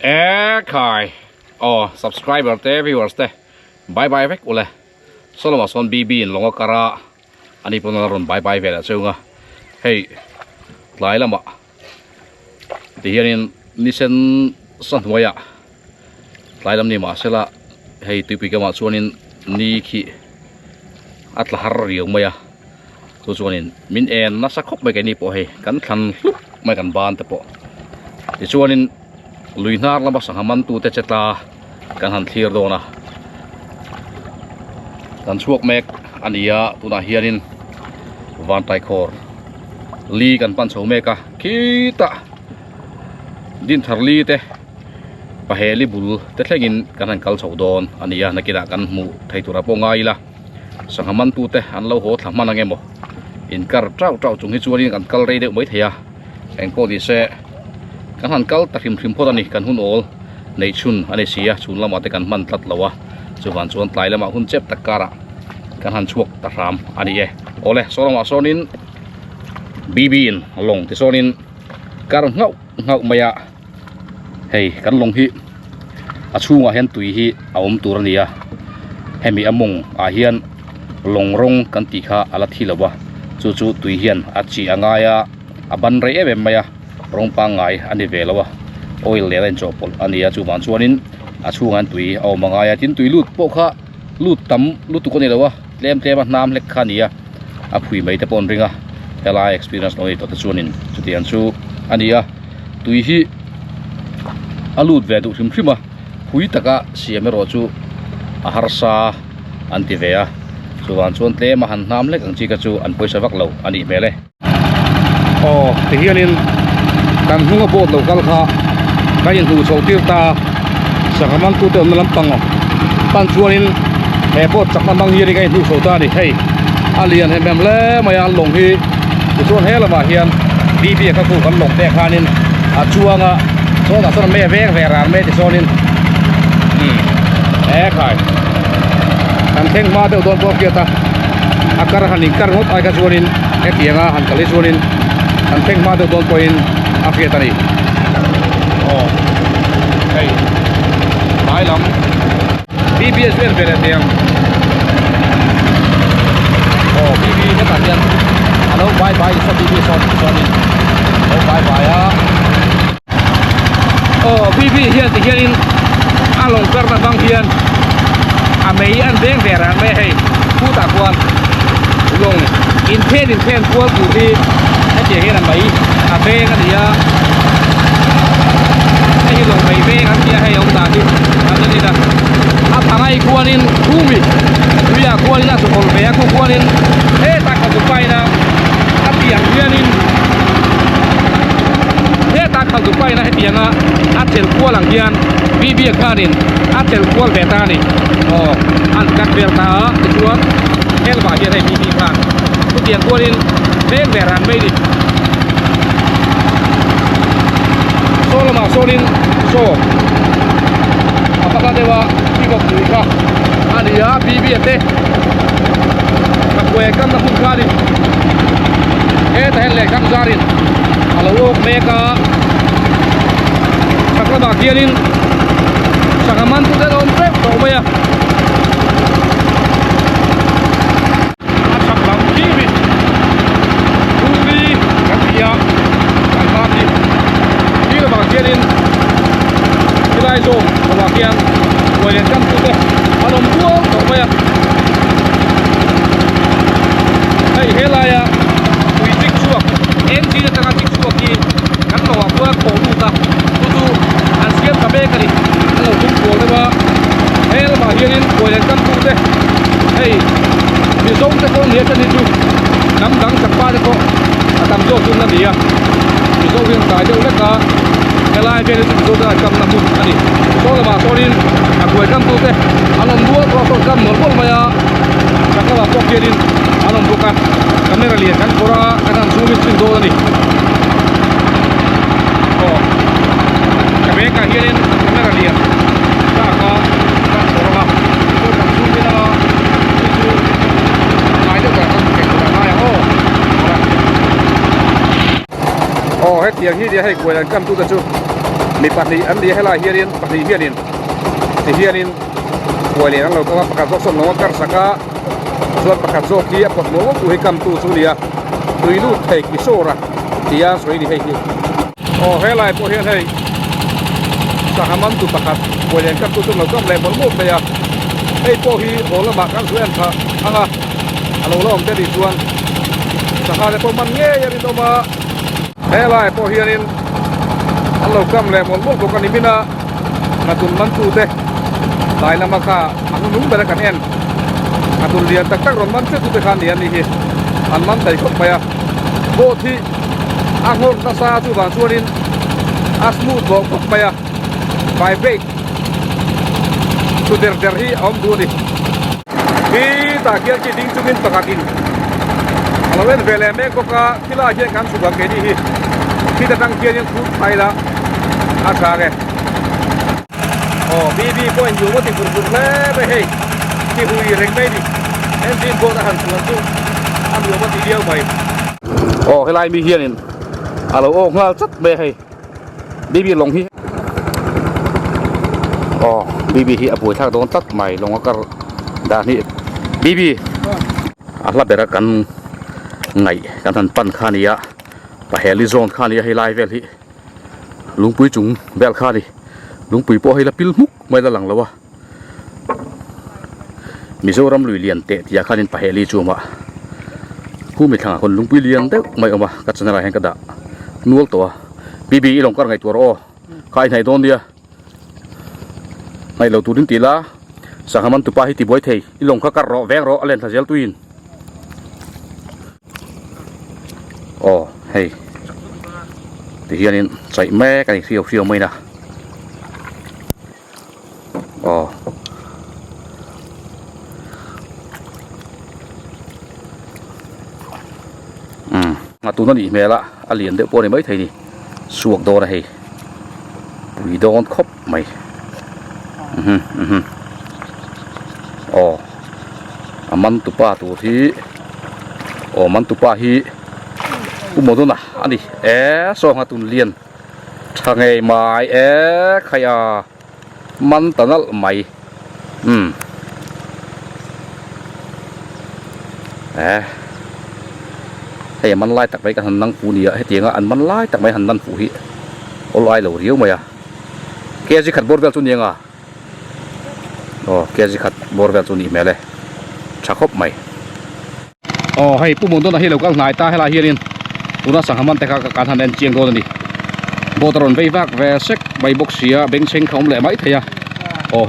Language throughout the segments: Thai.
Kai subscriber te viewers te bye bye vek ule soloma son bb in longa kara ani pun ron bye bye vela chunga hey lai lama ti hianin nisen san moya lai lam ni ma sela hey tu pi ka ma chuanin ni khi atla har riang maya chu chuanin min en na sakhop mai ka ni po he kan thlan hlup mai kan ban te po ti chuanin luinar lama sanghaman tu te cheta kan han thlir do na kan chuak mek ania tuna hianin van tai khor li kan pan chho meka kita din tharli te paheli bul te thlengin kan han kal chho don ania nakira kan mu theitura po ngai la sanghaman tu te an lo ho thla manang emo in kar trau trau chung hi chuanin kan kal rei de mai theya engko di se kan han kal takim thim phoda ni kan hun ol nei chun ani sia chun lama te kan man tlat lawa chuwan chuan tlai lama hun chep takara kan han chuak ta ram ani e ole solama sonin bb in long ti sonin kar ngau ngau maya hei kan long hi achunga hen tui hi aum tur ania hemi among a hian long rong kan ti kha ala thilawa chu chu tui hian achi angaya aban rei em maya rong pangai ani velawa oil le len chopol ania chuwan chuanin achungan tui aw mangaya tin tui lut po kha lut tam lut ko ni lawa lem tlema nam lek khania a phui mai te pon ringa hela experience noi to chuanin chutian chu ania tui hi alut ve du thim thima hui taka siamero chu a harsa antivea chuwan chuan tlema han nam lek ang chi ka chu an poisa vak lo ani mele ti hianin kan hunga bot local kha kain hu chho tir ta sanghaman tu te on lampang pan chuanin he bot chakna mang hi ri kai hu chho ta ni hei alian he mem le maya long hi chuan he lama hian bb ka ku kan long te khanin a chuanga so da son me ve ve ran me ti sonin kai kan theng ma de don bok ta akar hanin kar ngot ai ka chuanin he tianga han kali chuanin kan theng ma de don point afia tani hey mai lam bbs ven ven tiang bb ka tan yan alo bye bye sa bb son sonin bye bye ya bb hian ti hianin along karna bang hian amei an veng veran me hey pu ta kwan long in pen kwal ku ti a che hian mai a ve ka dia ai long mai ve kan dia hay ông ta đi anh đi da a thangai kuanin thumi ria kuanin a sokol ve ku kuanin he ta ka tu pai na a piang hianin he ta ka tu pai na he pianga a tel kualang hian bb khanin a tel kual ve ta ni an kat vel ta chuan hel ba hian ai bb khan tu tiang kuanin ve veran mai đi solama sonin so apakah dewa pigok juga ania bb ate kakwe kan na pun kali tahen le kan zarin alo meka saklama kianin sangaman tu dan omprep to maya asaklam kibi uri kapia kalmati kira bagianin kilai zong bagian kualian kan tu deh alom dua tak payah hey helaya kuitik suak engine tengah tik suak ki kan bawa buat komu ta tu ansiap sampai kali kalau jumpa dewa hel bagianin kualian kan tu deh hey bisong te kon lihat ni tu nam dang cepat ko atam jo tu na dia bisong yang saja udah ka kelai về đến số là cầm 50 ani số là bà sonin à quay cầm tu thế alom dua pro cầm một bol maya kakak bà pok jedin alom buka kamera lihat kan pura kan zoom in do ani kabe ka hianin kamera lihat kakak kan pura kan zoom in na itu ai được cả kan ke pura ya hết tiền hi dia hay quay cầm tu ta chu มีปฏิอันดีให้ลายเฮียนินปฏิเฮียนินที่เฮียนินป่วยเลยเราก็ว่าประกาศสมน้องกัรสักะส่วนประกาศโซกี้ปดโมกุให้กำตูสุริยะตุยลูกเทกิโซระที่ยาสวยดีให้ที่โอ้ให้ลายป่วยให้สหมันตุประกาศป่วยเลยกับตูสุเราก็เลยบนมุกเลยอะไอ้ป่วยโหละบากกันส่วนค่ะอ่ะอันเราล้อมจะดีส่วนสหเลยพวกมันเงี้ยยังตัวมาให้ลายป่วยเฮียนินอันเราก็เลยบนมุกกันนี่มินะAtun mantu teh, dai lama ka, anu nung bela kan en. Atun lian tak ron mantu tu teh kan lian ni. An man tai kop maya. Bo thi, angor ta sa tu bang chuanin, asmu bo kop maya. Bai break. Tu der hi om du ni. Ki ta kia ki ding chumin pakakin. Alawen vele me ko ka kila hian kan su bang ke ni hi. Ki ta tang kia ni khu thai la. Asa ge. Bibi ko en yugo ti burgur le be hey ki hui reng mai di en din ko ta han suan tu am yugo ti dio mai cái lai mi hiền in alo ngal chat be hey bibi long hi bibi hi apui thak don tat mai long akar da ni bibi la bera kan ngai kan han pan khania pa heli zone khania hi lai vel hi lungpui chung bel khani lung pui po hay là pil muk mai la lang lawa Mizoram lui lian te tia khanin paheli chuma hu mi thanga kon lung pui lian te mai ama ka chana ra hen ka da nuol to bibi ilong kar ngai tur o khai nai don dia ngai lo turin tila sahaman tu pa hi ti boy thei ilong kha kar ro veng ro alen thajel tuin hey ti hianin chai me ka ni fio mai na tu nó đi mẹ la liền đỡ po này mấy thầy đi suộc đồ này bùi đón khóc mày man tu pa tu thì man tu pa hi cũng một na anh đi so ngã tun liền thằng ngày mai khai man tao nó mày hay man lai tak mai kan nang pu ni he tianga an man lai tak mai han nan pu hi olai lo riu maya keji khat borvel chu nianga keji khat borvel chu ni mele chakhop mai hay pu mon don hi lo kal nai ta hela hirin tuna sanghaman te ka kan han en chiang do ni botron vei vak ve sek bai boxia beng cheng khom le mai thaya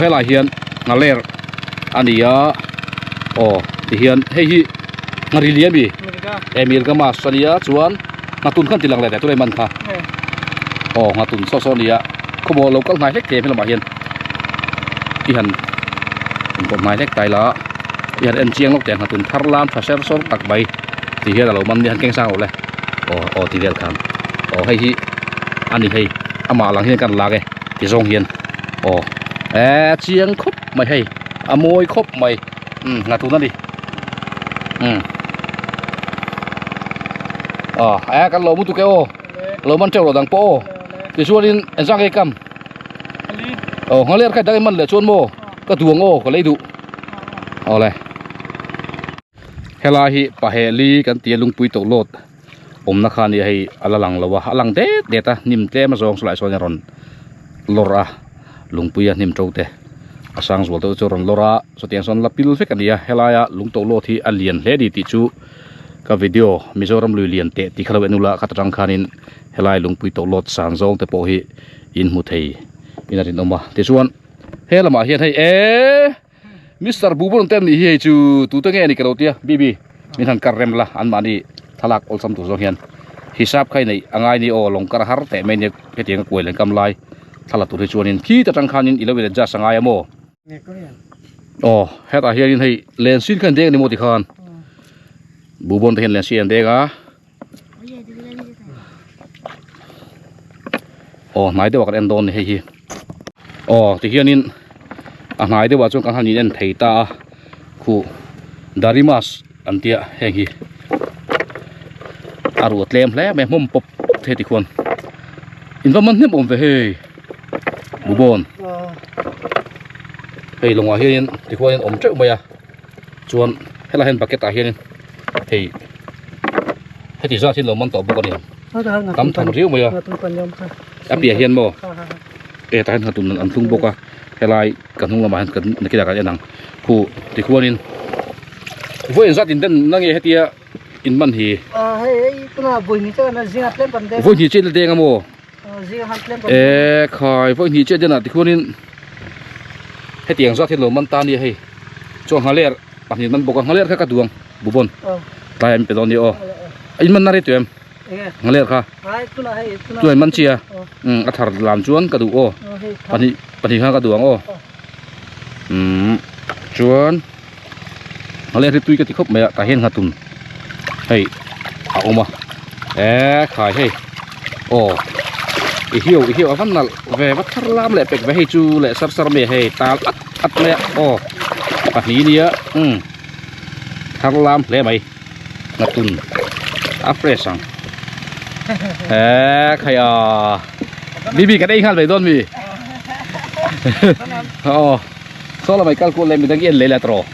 hela hian ngaler ania ti hian hei hi ngari lian bi Emil ka mas sania chuan ngatun kan tilang le tu le man kha ngatun so nia khobo local nai hek ke phela ma hian i han import nai hek tai la i han en chiang lok ten ngatun tharlam thaser so tak bai ti hian lo man ni han keng sang o le ti vel khan hei hi ani hei ama lang hian kan la ge ti zong hian chiang khop mai hei amoi khop mai ngatun na di kan lo mu tu ke lo man treo lo dang po ti chuanin en sang ke kam ngaler khai dang man le chuan mo ka duang ka leidu le hela hi paheli kan ti lungpui to lot omna khani hei ala lang lawa alang de ta nim tle ma zong slai so nya ron lora lungpui a nim trote asang zol to choron lora so tiang son lapil fe kania helaya lungto lo thi alien hle di ti chu ka video Mizoram lui lian te ti khalo enula khatrang khanin helai lungpui to lot san zong te po hi in mu thei inarin oma te chuan helama hian hei Mr. Bubon tem ni hi chu tu te nge ni kalotia bibi min han karrem la an mani thalak ol sam tu zo hian hisab khai nei angai ni longkar har te me ne ke tiang ko len kam lai thala tu chuanin khi ta tang khanin 11 ja sangai amo heta hian hei len sin khan deng ni mo ti khan Bubon te len sin dega nai de wak en don hei hi ti hianin nai de wa chung kan hanin en theita khu darimas antia heng hi aru tlem hle me mum pop the ti khon in man nem om ve he บุบอนเฮ้ยลงมาเฮียนที่ควรอมเจ้ามาชวนให้เราเห็นปากเก็ตตาเฮียนเฮ้ยให้ที่ซาที่เรามันต่อบุกกันเนี่ยตั้มทำเรียวมาอับเบียเฮียนบ่ตาเห็นขันตุนอันทุ่งบุกอะให้ลายกันทุ่งละมากันนักกีฬากันยังผู้ที่ควรนี่พวกอินซัดอินเดนนั่งเงี้ยให้เตียอินมันฮีเฮ้ยตัวน่ะบุญนี่เจ้าน่ะziang atlen pan de พวกนี้เจ๊เด้งอะโมziang atlen pan คอยพวกนี้เจ๊เดนอะที่ควรนี่ให้เตียงซัดที่เรามันตานี่ให้ช่วงฮาเลียร์ปัจจุบันบุกฮาเลียร์แค่กระดวงบุบอนตายมันเป็นตอนนี้อินมันน่าได้ตัวเองฮาเลียร์ค่ะตัวมันเชียอัฐารลามจวนกระดูกปัจจุบันกระดวงจวนฮาเลียร์ที่ตุยกระติกครบไหมตาเห็นขัดตุนเฮ้ยเอามาขายให้อีเหี้ยวอันนั้นเววัฒนลามแหละเป็กไว้ให้จูแหละสารเมย์ให้ตาอัดแหละปัจจุบันนี้ทารลามแหละไหมงัดตุนอัฟเรซังใครบีกันได้ขั้นไปต้นบีsoalnya mereka kulen bidang ini lelah terus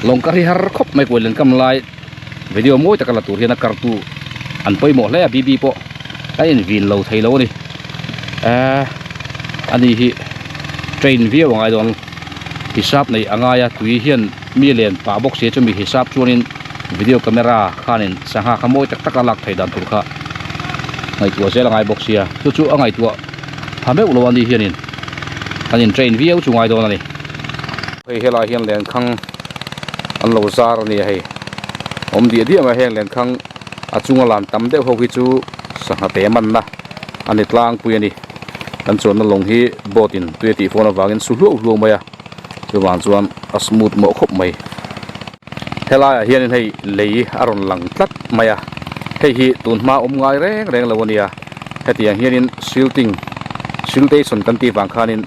longkar hari kop mereka kulen kamlai video mau tak kalah turun nak kartu anpoi mau lah bibi po lain vin lau thai lau ni ani hi train view ngai don hisap nei angaya tui hian mi len pa box se chumi hisap chuanin video camera khanin sangha khamoi tak tak alak thai dan tur kha ngai tua se langai box sia chu angai tua hame ulo ani hianin anh nhìn train view chung ai đó này hay là hiện lên khang anh lâu ra này hay địa mà hiện lên khang chung làm tắm đeo hậu khi chú sang hạt té man na anh ấy lang quên đi anh chọn nó lồng hi botin tuyệt tỷ phone vào cái sulu luôn mày chú bạn chọn smooth mỏ khop mày hay là hiện hay lấy aron lăng tắt mày hay hi tuần ma ngay reng là vấn đề hay thì hiện siltation kan ti vang khanin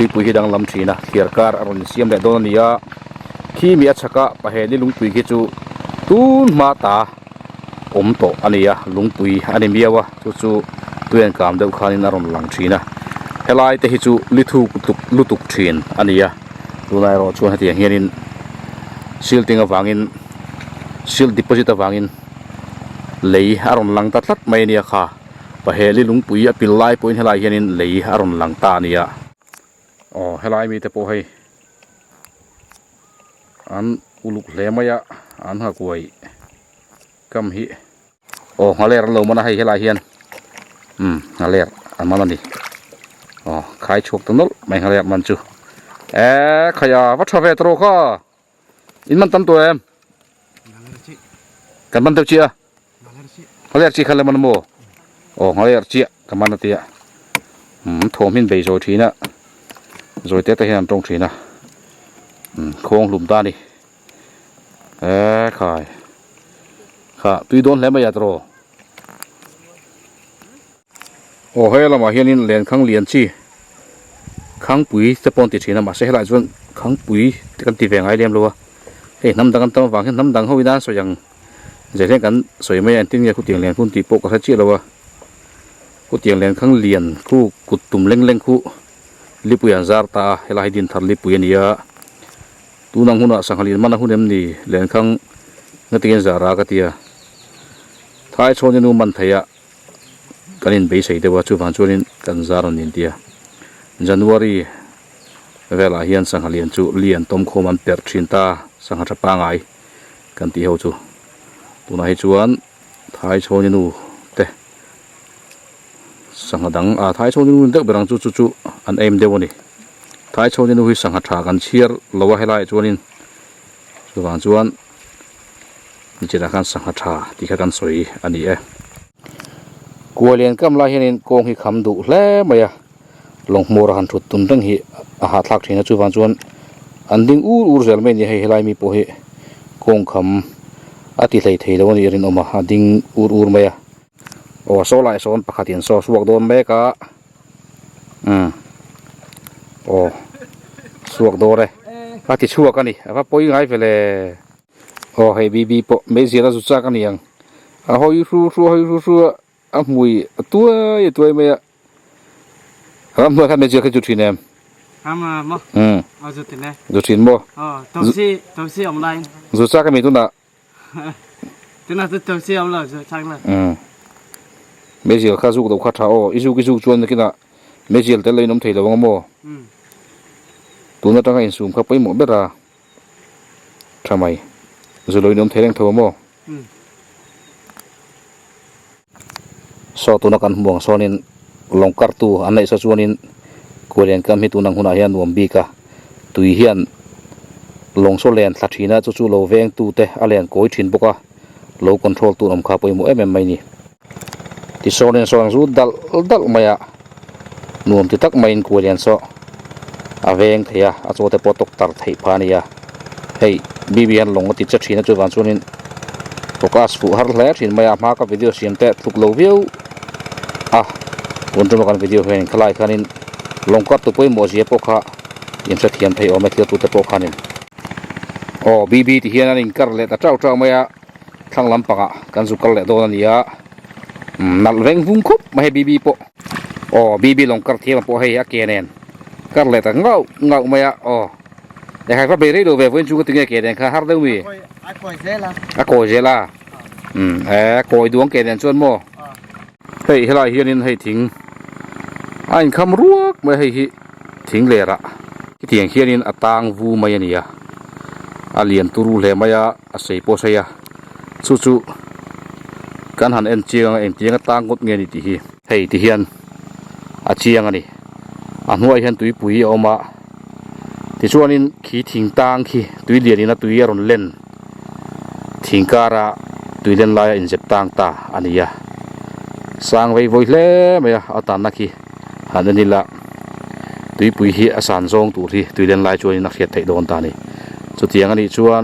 pui hidang lam thina thirkar aron siam le don nia khi mi achaka paheli lungpui ki chu tun ma ta to ania lungpui ani miawa chu tuen kam deuh khanin aron lang thina helai te hi chu lithu lutuk thin ania tunai ro chuan hati hianin silting awangin sil deposit awangin lei aron lang tatlat mai nia kha paheli lungpui apil lai point helai hianin lei aron lang ta nia helai mi te po hay an uluk lemaya an ha kuai kam hi haler lo mana hay helai hian haler an mana ni khai chok tanol mai haler man chu khaya wat thave tro kha in man tam to em kan man teu chia haler chi khale man mo haler chi kan man tia thom hin bei zo thina rồi tết tới hiện trong thủy nè khong lùm ta đi khai tuy đốn lấy bây giờ rồi hay là mà hiện in liền khang liền chi khang bùi sẽ bón tiệt thủy nè mà sẽ lại chuyện khang bùi cái tiệt vàng ai đem luôn hey năm đằng tâm vàng năm đằng hôi đá soi rằng giải thích cái soi mấy anh tin nghe khu tiền liền khu tiệt bộ có thể chia đâu khu tiền liền khang liền khu cụt tùm leng khu lipuyan zarta helai din thar lipuyan ya tunang huna sanghalin mana hunem ni len khang ngatien zara ka tia thai chon nu man thaya kanin be sei dewa chu van chunin kan zaron nin tia january vela hian sanghalin chu lian tom khoman per thinta sangha thapa ngai kan ti ho chu tuna hi chuan thai chon nu te sangadang thai chon nu dek berang chu an em dewo ni thai chon nu hi sangha tha kan chiar lowa helai chuanin chuan chuan ni chira kan sangha tha ti kha kan soi ani kualian kam la hianin kong hi kham du hle maya long mor han thut tun rang hi a ha thlak thina chuan chuan an ding ur zel me ni hei helai mi po hi kong kham ati hlei thei lo ni rin oma ding ur maya so lai son pakhatin so suak don meka suak do re ati suak ani apa poi ngai vele hei bibi po me zira zu cha kan yang hoi ru a mui tuai me ครับเมื่อขั้นไม่เจอคือจุดที่เนี่ย Ama mo. เอาจุดที่ไหน จุดที่บ่ ตัวซีออนไลน์ จุดซักก็มีตัวน่ะ ตัวนั้นตัวซีออนไลน์ช่างเลย ไม่เจอข้าสู้กับข้าเท้าอีสู้ชวนกินน่ะไม่เจอแต่เลยน้ำเทแล้วว่าโม่ตัวนั้นต้องให้สูงเข้าไปหมดเบ็ดละทำไมจะเลยน้ำเทแรงเท่าโม่สอตัวนักการบ่วงสอนินลงกัดตัวอันไหนสักส่วนนินกูเรียนกำให้ตัวนังหุ่นอาเฮียนรวมบีกะตุยเฮียนลงโซเลนทัดทีน่ะจู่ๆเราเวงตัวเตะอะไรอันโกยถินปกะเราคอนโทรลตัวนำข้าไปหมดไม่นี่ที่โซเลนสู้ดัลมายะนวมที่ตักไม่กูเรียนสออาเวงเทียอาโจเตปอตกตัดไทยพานียะเฮ้ยบีบีอันลงมาติดจัดทีน่ะจู่วันส่วนนินปกติฟูฮาร์เลอร์ถินมายะมากับวิดีโอเสียงเตะทุกเราวิววันจุ่มกันวิดีโอเห็นคล้ายกันนินลงกัดตัวไปหมดเสียปกะยังจะเทียนไทยออกมาเทียบตัวเตปกะนินบีบีที่เฮียนั่นกัดเลยแต่เจ้ามายะทางลำปางกันสุกัดเลยโดนนี่ยะนัดเร่งฟุ้งคุบไม่ให้บีปะบีบีลงกัดเทียมปะให้ยะเกเนนกัดเลยแต่เงามายะเดี๋ยวใครก็ไปเรียดูแบบวันจุกตึงเกเนนข้าฮาร์ดมี โกยเซล่ะ โกยเจล่าโกยดวงเกเนนชวนโมเฮ้ยเฮลาเฮียนินให้ทิ้งอันคำรัวไม่ให้ทิ้งเลยละที่เถียงเฮียนินอัตางวูมายันยาอาเลียนตุรุเลมายาอาศัยโพสยาจู่ๆการหันเอ็นเจียงตางกดเงียนที่เฮ้ยที่เฮียนอาเจียงอันนี้อันหัวเฮียนตุยปุยออกมาที่ชวนนินขี้ทิ้งตางขี้ตุยเลียนนะตุยรุนเล่นทิ้งการะตุยเล่นลายอินเจ็บตางตาอันนี้ยาสร้างไว้ไว้เล่ไม่เอาตานนักขี้หันนี่ละตุยปุยฮีอาสานซองตัวที่ตุยเล่นลายชวนนักเขียนไทยโดนตานี่สุดที่อันนี้ชวน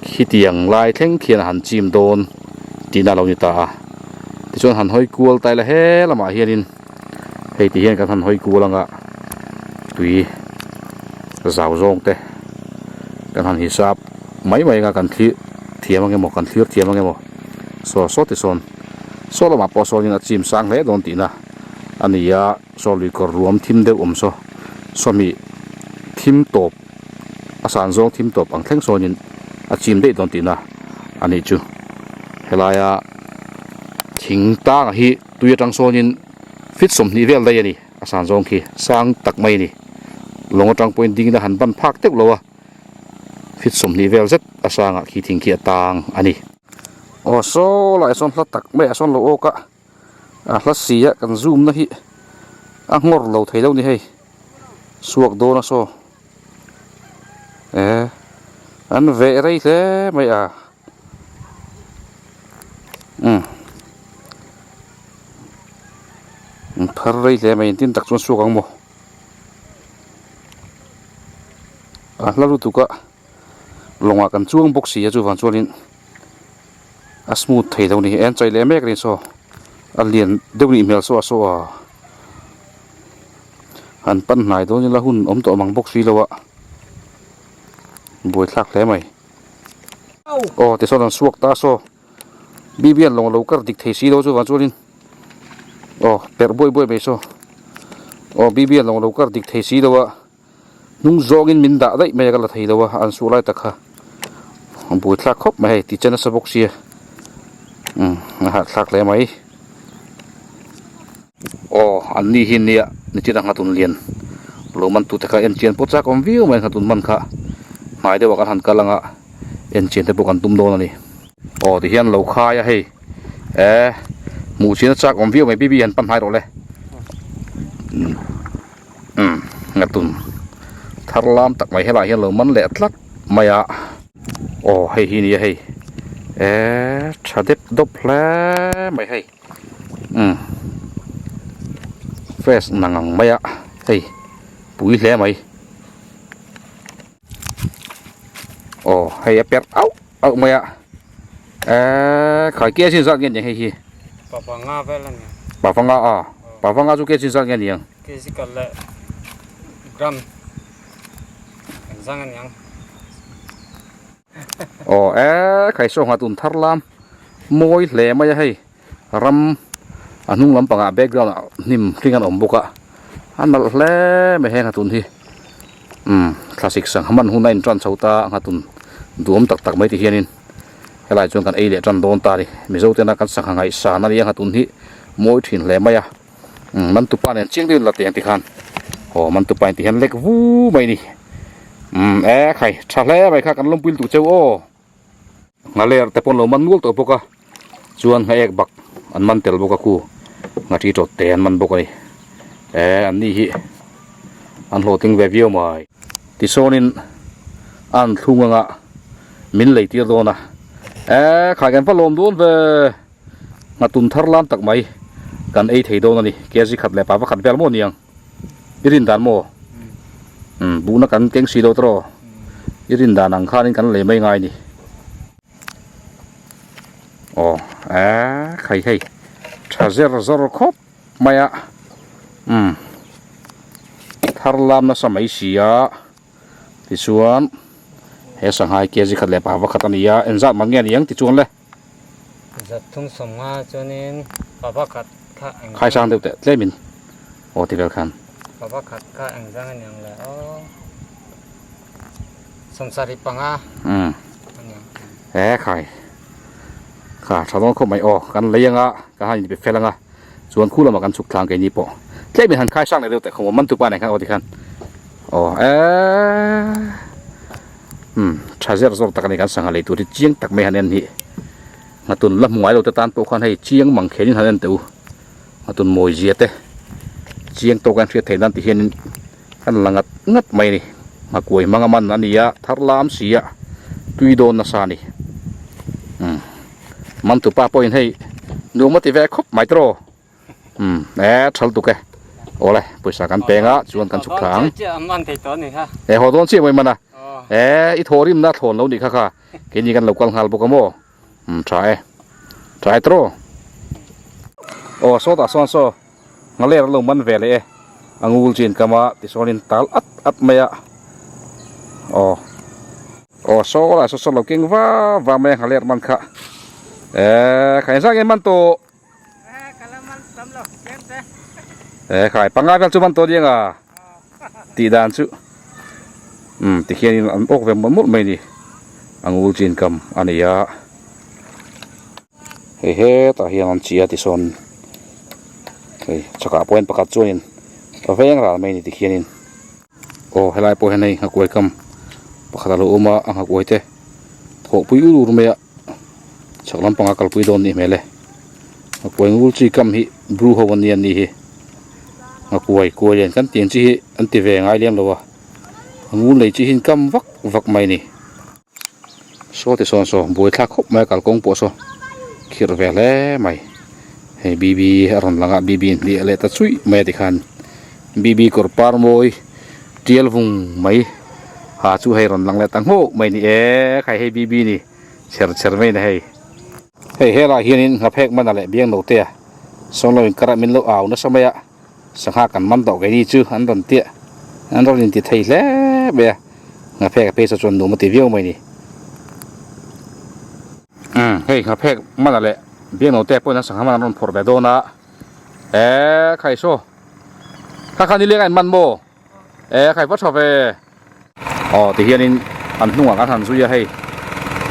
ขี้เตียงลายเท่งเขียนหันจิมโดนตีน่าเรานี่ตาที่ชวนหันห้อยกัวตายละเฮละมาเฮียนินให้ที่เฮียนกันหันห้อยกัวละงะตุยสาวซองเตะกันหันหิซับไม่งะกันที่เทียมมั้งแกหมดกันเทียบเทียมมั้งแกหมดสดที่ส่วนโซลมาพอโซลินจิมสังเลยโดนตีนะอันนี้ยาโซลิก็รวมทีมเดียวโซมีทีมตบอาสานซองทีมตบอังเท่งโซลินจิมได้โดนตีนะอันนี้จูเฮลายาทิ้งตางฮีตัวยจังโซลินฟิตสมนิเวลได้ยันี่อาสานซองคีสร้างตักไม่นี่ลงจังพอยดิ้งนะหันบันพักเต็กลัวฟิตสมนิเวลเซ็ตอาสางคีทิ้งเขียตางอันนี้โซละส่วนละตักไม่ส่วนละโอกะละเสียกันซูมนะฮิงอเราไทยแล้วนี่ให้สวกโดนะโซอันเวไรเท่ไม่พาไรเท่ไม่ตินตักส่วนสวกอังโมแล้วรู้ตุกะลงมากันช่วงบกเสียจู่วันช่วงนี้สมูทไทยตรงนี้ใจเล่แม่กันนี่โซเรียนเดี๋ยวนี้เมลโซหันปั้นไหนตัวนี้ละหุ่นตัวมังบกสีแล้วบวยทักแล้วไหมแต่โซนั้นสวกตาโซบีเบียนลงเราก็ดิกเทสีแล้วจู่วันช่วงนี้เปิดบวยไปโซบีเบียนลงเราก็ดิกเทสีแล้วนุ่งโจกินมินดาได้ไม่กันละไทยแล้วอันสุไลตะค่ะบวยทักครบไม่ให้ติดเจนสบกเสียทักแล้วไหมอันนี้หินเนี่ยนี่จะต้องหาตุนเลียนโลมันตุแต่ก็เอ็นเจียนปุ๊บจากอมวิวมันหาตุนมันค่ะหมายเดียวกันหันกันละเอ็นเจียนแต่พวกกันตุ้มโดนนี่ที่เฮียนเราคายให้หมูเชียนจากอมวิวไม่บีหันปั้นหายหรอกเลยงัดตุนทารลามตักไม่ให้ลายเฮียนเรามันแหลกลัดไม่ให้หินเนี่ยให้ชาเด็บดบแผลไม่ให้เฟสหนังไม่ปุ๋ยแหลไหมให้เป็ดเอาไม่ขายเกี้ยชิ้นสักเงี้ยยังให้ฮีป่าฟังงาไปแล้วเนี่ยป่าฟังงาจุเกี้ยชิ้นสักเงี้ยยังเกี้ยสิกันเลยกรัมสังเงี้ยขายส่งหาตุนทารลามมวยแหลไม่ให้ร อันนุ่งลำปังอ่ะแบ็กกราวน์นิ่มที่กันอมบุกอ่ะอันมาเล่ไม่แห้งตุนที่คลาสสิกสังมันหุ่นในตรันเสาตาตุนดูมตักไม่ที่เฮียนินอะไรจนกันเอเล่ตรันโดนตาดิมิโซเตนักันสังหายสานาเรียงตุนที่มวยถิ่นแหลมายะมันตุปานเนี่ยเชียงดินละเตียงติขันโอ้มันตุปานที่เห็นเล็กวูไม่นี่ใครชาเล่ไปข้ากันลงปิลตุเจ้าโอ้งาเล่แต่ปนเรามันงูตัวพวกอ่ะชวนให้เอกบักอันมันเตลพวกกูงาที่โจดเตียนมันพวกนี่อันนี้ฮิอันโหติงเวบิวมาที่โซนินอันทุ่งงะมินเลยที่โดนะขายกันพัดลมดูนเวงาตุนทาร์ลามตักไหมกันไอ้ที่โดนนี่เกี่ยสิขัดเลยป่าวขัดเวลโมนี่ยังยิรินดานโมบูนักกันเก่งสีโดตรยิรินดานังข้านี่กันเลยไม่ง่ายนี่โอ้ใครให้ชาเซอร์ซอร์ครบไม่อะทาร์ลามน่ะสมัยเสียที่ส่วนเฮสังหายเกี่ยสิขัดเลยป่าวขัดอันนี้เอ็นซัดมังเงี้ยยังที่ส่วนเลยจะทุ่งสมงาจนนี้ป่าวขัดข้าเองใครสร้างเดี๋ยวแต่เล่มินโอ้ที่เวลคันป่าวขัดข้าเองสร้างอันยังเลยสงสารปังอ่ะใครข้าชาวน้องเขาไม่ออกกันเลยยังอ่ะก็ให้ไปเฟลังอ่ะส่วนคู่เรามากันสุกทางกันนี่ปอเล่มินหันใครสร้างเดี๋ยวแต่ของมันตุกบ้านไหนครับโอ้ที่คันโอ้ชาเซอร์สอร์ตักในการสังหารตัวที่เจียงตักไม่หันเอ็นนี่มาตุนละหมวยเราจะตานตัวคนให้เจียงมังเขนินหันเอ็นตัวมาตุนมวยเจียเตเจียงตัวกันเสียเทนันที่เห็นกันลังงัดไม่นี่มากวยมังมันอันนี้อะทาร์ลามเสียตุยโดนนัสานี่มันตุป้าปอยให้ดูมาติแวคบไม่ตรชัลตุกโอ้เลยปุยสากันเปงอ่ะชวนกันสุขขังมันติดตัวนี่ค่ะหัวโดนเชี่ยไว้มันนะอีโทริมน่าทนแล้วนี่ค่ะกินยี่กันหลบกันหาลบุกโมใช่ตรโอ้โซตาโซงั้นเลยเรามันเวเลยงูจีนกามาติโซนินตัลอัดไม่อะโอ้โซละโซเราเก่งว่าไม่งั้นเลยมันค่ะใครสักเงินมันโตขายปังงาเป็นจุมันโตดีงอ่ะตีดานจุตีเขียนอันโอกเป็นมันมุดไม่ดีงูจีนกำอันนี้อะเฮ้ตาเฮียนเชียติซอนชักอาปอยน์ประกาศจวนเอาไว้ยังไรไม่นี่ติเขียนโอ้เฮลัยปอยน์ในหักไว้คำประกาศเราอุมาหักไว้เตะถกปุยอูรุเมียชักลำปังอากาศปุยโดนนี่เมล่หักไว้งูจีกำฮิบรูฮวันเนียนนี่ฮิหักไว้กวยเรียนกันเตียงจีฮิอันติเวงไอเลี้ยงเราวะงูเลยจีหินกำวักไม่นี่โซติซอนโซบวยทักคบแม่กัลกงปอโซคิดเวลไม่ให้บีรอนหลังบีเลี้ยเล็ดช่วยไม่ติขันบีกอร์ปาร์มวยเจียลฟุงไม่หาช่วยให้รอนหลังเล็ดตั้งโหไม่นี่ใครให้บีนี่เชิญไม่ได้ให้เฮล่าเฮียนินกับเพกมันอะไรเบี้ยงโนเตียสองเราอินกระมินเราเอานะสมัยสังหากันมันต่อไงนี่ชื่ออันรันเตียอันรันติดไทยแล้วเบี้ยกับเพกเพศส่วนหนูมาติวิวไม่นี่เฮ้ยกับเพกมันอะไรเบี้ยงโนเตียพวกนั้นสังหามันรันพอร์เบโดนะใครโซ่ข้านี่เรียกไอ้มันโบใครวัดชอบอ๋อที่เฮียนินอันนุ่งกันหันสุยให้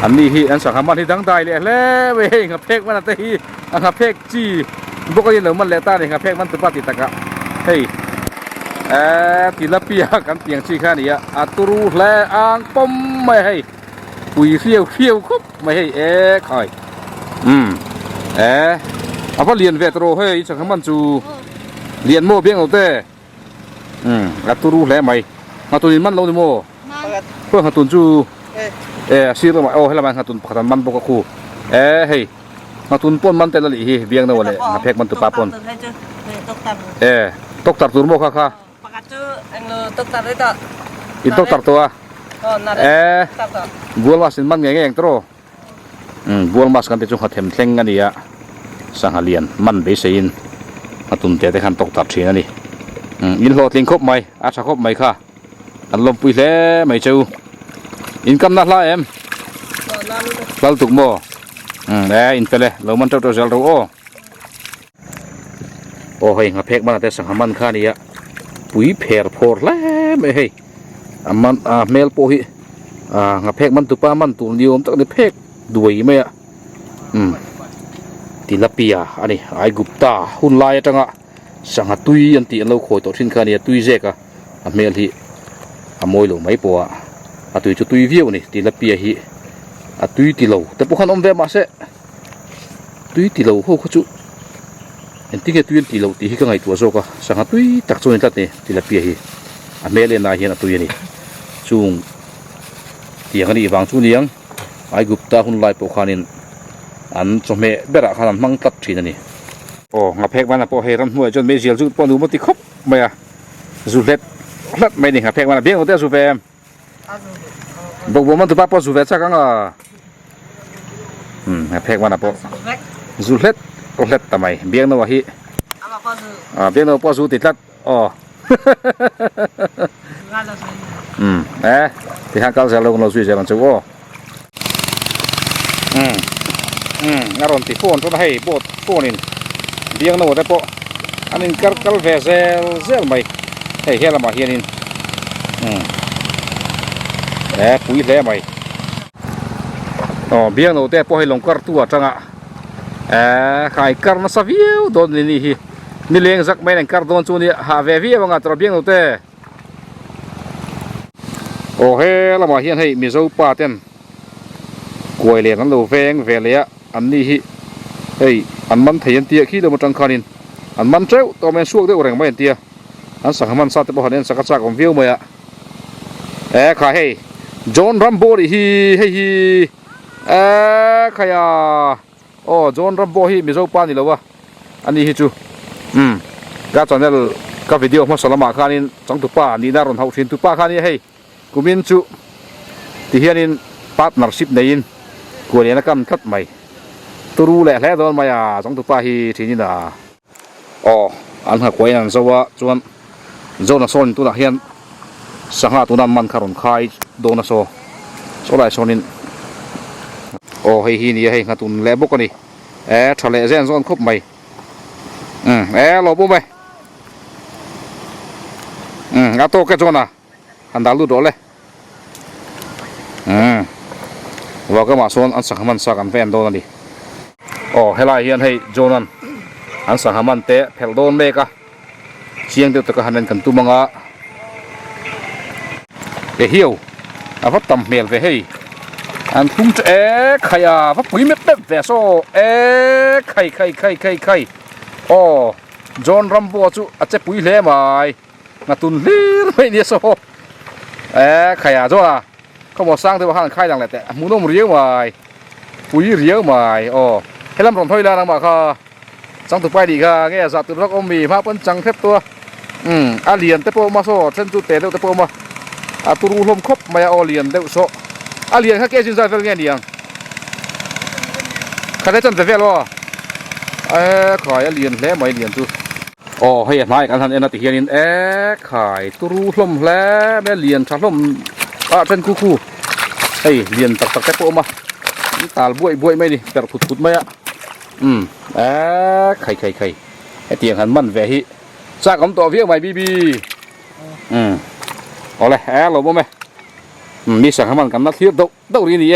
อันนี้ฮีอันสังหามันที่ตั้งใจเลยแล้วเว้ยกับเพกมันแต่ฮีอันกับเพกจีบุกยังเหลือมันเลต้าเนี่ยกับเพกมันตุปาติตะกะเฮ้ยติลาปียกันเตียงชีข้านี่อัตุรูแลอ่างปมไม่ให้ปุยเขี้ยวครบไม่ให้คอยเอาพอเรียนเวทโรเฮ้ยสังหามันจูเรียนโม่เพียงเอาแต่อัตุรูแลไหมอัตุนิมันลงในโม่เพื่อหัตุนจูซีร์มาโอ้ให้ละมันหัตุนขันมันปกคูเฮ้ยหัตุนป้นมันแต่ละลีเบียงนั่นวันเลยเพกมันตุปาปนตกตัดตัวโม่ค่ะปากจูเอ็งตกตัดได้ต่ออินตกตัดตัวบัวมาสินมันไงเองตรบัวมาสกันที่จงหัดเห็มเท่งกันนี่สังหาเลียนมันเบสินหัตุนเตะขันตกตัดเชียนี่อินโหลดลิงครบไหมอาชาครบไหมค่ะอันลมปุยเล่ไม่เจ้าอินกำนัดละลาตุกโมอินเปล่เรามันเจ้าเจ้าเราโอ้ โอ้เฮ้ยงาเพกมันแต่สังหามันข้านี่อะปุ๋ยเพลพอแล้วไม่เฮ้ยมันเมลโปหิงาเพกมันตุป้ามันตุนเดียวมันตั้งแต่เพกด้วยไหมอะติลาปียอันนี้ไอกุปตาหุ่นลายจังอะสังหาตุยอันตีอันเราโคตรทิ้งข้านี่ตุยเจกอะเมลที่มวยลงไม่ปัวตุยจุตุยวิวนี่ติลาปียหิตุยติโลแต่พวกเขาอมเวมาเสตุยติโลโหขจุเห็นที่แกตุยติโลตีหิก็ไงตัวโซก็สังหาตุยตักโซนตัดนี่ติลาปียหิเมลนาเฮียนตุยนี่ช่วงที่ยังนี่บางช่วงนี้ยังไอกุปตาหุ่นลายพวกเขานี่อันสมัยเบระขนาดมังตัดทีนั่นนี่โอ้งาเพกมันนะพอเฮรันหัวจนเมเซียลจุดปอนดูมันติคบไม่อะสุดเล็ดลัดไม่นี่งาเพกมันเบี้ยงตัวสุเฟมบอกว่ามันตัวป้าพอสุเฟสักครั้งงาเพกมันนะพอสุดเล็ดก็เล็ดทำไมเบี้ยงนัวฮิเบี้ยงนัวพอสุดติดลัดอ๋อที่ห้างเก่าเสร็จแล้วเราสุยเสร็จแล้วจู่ งารอนติโฟนตัวให้โบดโฟนินเบียงโน่แต่พออันนี้กัลเวเซลเซลไม่ให้เฮลมาเฮียนินปุ๋ยแร่ไม่เบียงโน่แต่พอให้ลงกัดตัวจังขายกัดมาสวิวโดนนี่นี่เลี้ยงสักไม่ได้กัดโดนช่วงนี้หาเวียบางตัวเบียงโน่แต่โอ้เฮลมาเฮียนให้มีเจ้าป้าเต้นกวยเลี้ยงนั่นเราเวงเวลียอันนี้เฮ้ยอันมันเทียนเตี้ยขี้เดิมจังคันินอันมันเจ้าตัวแม่ช่วงเดียวแรงไม่เตี้ยอันสักมันสัตว์พอเห็นสักสักของวิวไหมขายให้จอห์นรัมโบ้ดิขายโอ้จอห์นรัมโบ้มีเจ้าป้านี่แล้ววะอันนี้จูก็ตอนนี้ก็วิดีโอมาสลับมาคันินจังตุป้านี่น่ารอนเขาทิ้งตุป้าคันนี้ให้กูมินจูที่เฮียนินพาร์ทเนอร์ชิพนี่กวยเลี้ยงกันคัดใหม่ตัวรู้แหละแล้วโดนมาจังตุป้าฮีที่นี่นะอันหักไว้นั่นสวะจวนโซนโซนตัวนักเรียนสังหารตัวนั้นมันคารุนคายโดนโซได้โซนินเฮีนี่เฮียตุนเล่บกันนี่ทะเลเส้นโซนครบใหม่หลบไปกาโตกระโจน่ะอันดาลุดเลยว่าก็มาโซนอันสังหารมันสักอันแฟนโดนนี่เฮลายเฮียนให้โจนันอันสังหารมันเตะเพลโดนเมกะเชียงเดียวตะกันหันกันตุมังะเฮียววัดตำเมลเวให้อันทุ่งจะขยะวัดปุ๋ยเม็ดเต็มเวโซไข่จอห์นรัมโบ้จูอาจจะปุ๋ยเล่ไหมมาตุนเลี้ยไม่เนี่ยโซขยะจ้าเขาบอกสร้างที่ว่าห้างค่ายดังแหละแต่มูนมเรียวไหมปุ๋ยเรียวไหมให้ลำรอนถ้อยแล้วนะมาค่ะจังตุไปดีค่ะเงี้ยสัตว์ตุรักอมมีพระเป็นจังเทปตัวอาเลียนเตปโปมาโซเส้นตุเตเดเตปโปมาตุรูลมคบมาอาเลียนเดโซอาเลียนข้าเกจินใจเฟลเงี้ยดียังข้าได้จันเฟลวะขายอาเลียนแล้วไม่เลียนตัวให้นายกันทันเอ็นติเฮียนินขายตุรูลมแล้วแม่เลียนชาลมเส้นคู่เลียนตักเตปโปมาตาบวยไม่ดิแต่ถุดไม่ไข่ให้เตียงหันมันแวหิซากคำต่อเพียงใหม่บีเอาเลยเราบ่ไหมมีสังหารมันกันนัดเทียบเดาดีนี่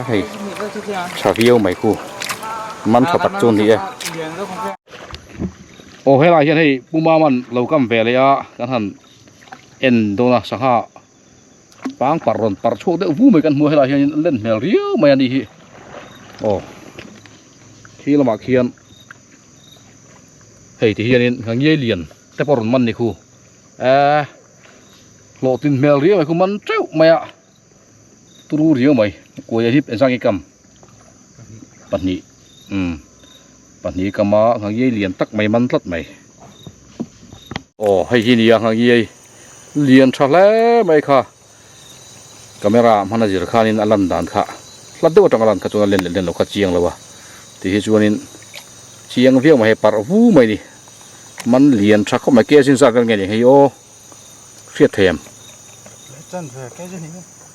ให้ชาเพียวใหม่คู่มันขับปัดจนนี่ให้ลายเช่นให้ปูมามันเรากำแวเลยกันทันเอ็นโดนะสังหาปางปารอนปารโชกเดาวูเหมือนกันมัวให้ลายเช่นเล่นแมวเรียวไม่อันนี้ขี้ละมาเขียนเฮ้ยที่เฮียนี่ขังเยี่ยเลียนแต่พอรุ่นมันนี่คู่โหลดตินเมลเรียวไหมคู่มันเจ้าไหมตัวรู้เรียวไหมกลัวจะทิพย์เอ็นสังกิกรรมปัจนี้ก็มาขังเยี่ยเลียนตักไหมมันทัดไหมให้ที่นี่ขังเยี่ยเลียนชะเล่ไหมค่ะกล้องมันน่าจะขานินอลันดานค่ะลัดเดือดจังอลันค่ะจนเล่นเราขัดเจียงแล้ววะที่ชวนนินเชียงเพียงมาให้ปาร์วูไม่ดิมันเลียนชักเข้ามาเกสินสักกันไงเนี่ยให้เสียเทียม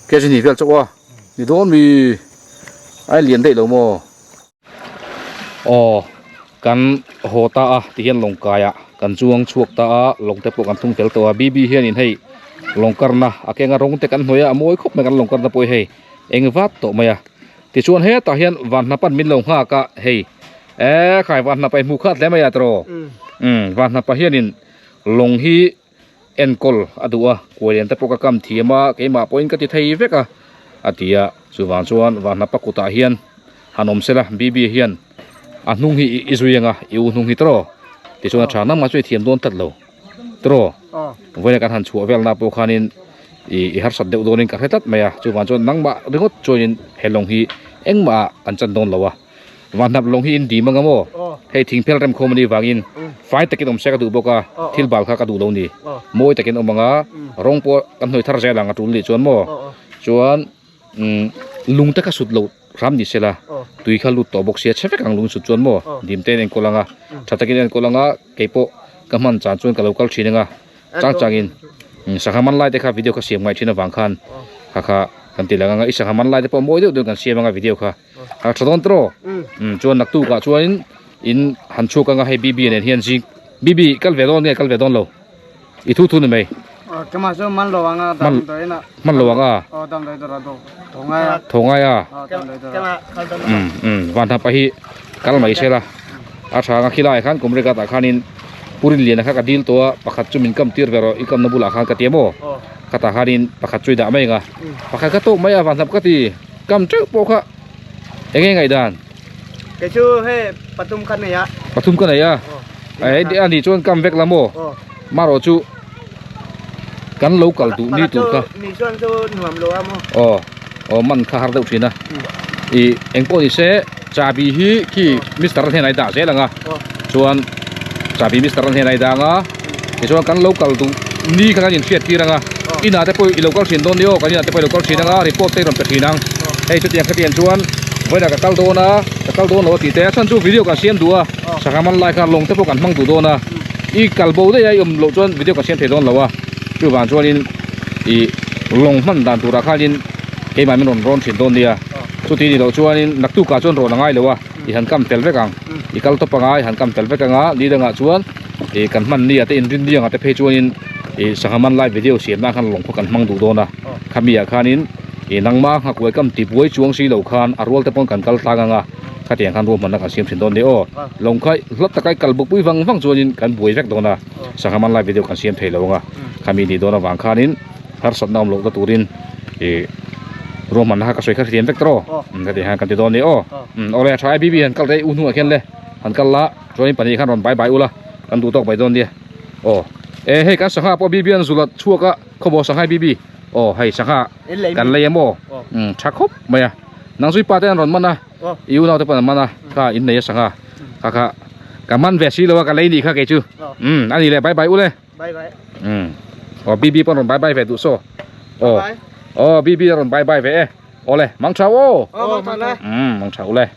เกสินี่เฟี้ยวจังวะนี่โดนมีไอเลียนได้หรือโม กันโหตาที่เห็นลงกายกันจวงชวกตาลงเตปกันทุ่งเตลตัวบีบีเฮียนินให้ลงกันนะอาเกงรงเตกันหน่วยมวยคบไม่กันลงกันตะปอยให้เองวัดโตมายที่ชวนเฮตาเฮียนวันนับปันมินลงห้ากะให้ขายวันนับไปมุขัดแล้วไม่ยาตรวันนับไปเฮียนินลงฮีเอ็นกอลอดัวกวยเรียนเตปกกรรมที่มาเกมาปอยน์ก็ที่ไทยเวกอาทิยาสุวรรณชวนวันนับปกุตาเฮียนฮานอมเซละบีบีเฮียนนุ่งฮีอิสุยังอิวนุ่งฮีตรอที่ชวนชาน้ำมาช่วยเทียมโดนตัดโลตรอวันนี้การหันชัวเวลนาโปคานินอีฮาร์สัตเดโดนินกัดตัดไหมสุวรรณชวนนั่งมาเรื่องช่วยเฮลงฮีเอ็งมาอันจันโดนแล้ววันนับลงฮีอินดีมังกะโมให้ทิ้งเพลเรมคอมดีวางินไฟตะกินอมเสกดูบกะทิลบาลข้ากระดูลงนี่มวยตะกินอมบังะร้องปัวกันหน่วยทาร์เจลังกระดูลีชวนโมชวนลุงตะกสุดโลรำดิเซล่ะตุยข้าลุตต่อบกเสียเชฟกังลุงสุดชวนโมดิมเตนเองโกลังะชัตตะกินเองโกลังะเก็บโปกำมันจานชวนกับเราคัลชีนึงะจังอินสักมันไล่แต่ข้าวิดีโอข้าเสียงไงที่น่าฟังคันข้ากันตีหลังอีสักมันไล่แต่พอมวยเดียวดูกันเสียงวิดีโอข้าสะท้อนตรอชวนนักตู้ก็ชวนอินหันชูกันให้บีบีเนี่ยเฮียนซิบีบีกัลเวดอนเนี่ยกัลเวดอนโลอีทุทุนไหมก็มาช่วยมันระวังอ่ะดำตัวนี้นะมันระวังดำตัวตัวถงไงวันทับไปฮีกัลไม่ใช่ละอาชาขี้ไล่ขันกุมเรกัตอาคานินปุรินเลียนนะครับกดิลตัวประคัตจุมินกัมตีร์เวรอีกัมนบุลอาคานกติโมกตาคานินประคัตช่วยด่าไม่ไงประคัตกระตุกไม่วันทับกติกัมเจ้าโปคะยังไงด่านแกชื่อให้ปทุมกันเนี่ยปทุมกันไหนไอ้เดี๋ยวนี้ชวนกัมเวกละโมมารอจูกันโลกัลดูนี่ตัวก็มีชวนชวนหนุ่มโลอะโมันข้าหาเด็กสินะเอ็งพอดีเสจ่าบีฮีที่มิสเตอร์เฮนไอด่าเสละงะชวนจ่าบีมิสเตอร์เฮนไอด่างะที่ชวนกันโลกัลดูนี่ข้างยินเสียทีนังะอินาเตปอยโลกัลสินโดนเดียวกันยินเตปอยโลกัลสินนังะรีพอร์ตเตอร์รำเป็ดทีนังให้ชุดยังขยันชวนไว้ดักกัลโดนะกัลโดนเราตีแต่ฉันชูวิดีโอกันเสียนดูสักมันไล่กันลงเตปกันมั่งดูโดนะอีกัลโบได้ยังลงชวนวิดีโอกันเสียนเทโดนแล้ววะชูบานชวนอีลงมันดันตัวราคาลินเกมมันร้อนสินโดนเดียสุดที่เราชวนนักตู้กาชวนโรนังไงเลยวะอีหันกำเตลเวกังอีกัลตบปังไงหันกำเตลเวกังลีดังชวนอีกันมันนี่แต่อินรินเดียงแต่เพจชวนอีสักมันไลฟ์วิดีโอเสียงน่าขันลงพวกกันมั่งดูโดนะขมีอาคานินอีนังมาหักไว้กำติบไว้ช่วงสีเหล่าคานอารวลแต่ป้องกันกัลตากังข้าเตียงขันรวมมันนักเสียมสินโดนเดียวลงค่อยลดตะไคร้กัลบุกปุ้ยฟังชวนกันบุยเวกโดนะสักมันไลฟ์วิดีโอกันเสียมเทเลวงขมีดีโดนะวางคานินฮาร์สัตนามโลกตูรินรวมมันนะก็ช่วยขัดเทียนเวกโตรก็ที่หางกันติดตอนนี้เอาเลยใช้บีบีหันกัลได้อุ่นหัวเข็นเลยหันกัลละช่วยปัญญาขันรอนใบอุละกันดูตอกใบตอนเดียให้กันสังหาพอบีบีอันสุดละชั่วก็เขาบอกสังหาบีบีให้สังหากันเลยยังโมชักครบไหมนังสุยปาเตนรอนมันนะอิวนาเตปนมันนะข้าอินเนยสังหาข้ากันมันเวชีเลยว่ากันเลยนี่ข้าเกจูอันนี้เลยใบอุเลยบีบีปนรอนใบเวตุโซบีบีรอนใบเวโอเลยมังเช้ามังเช้าเลย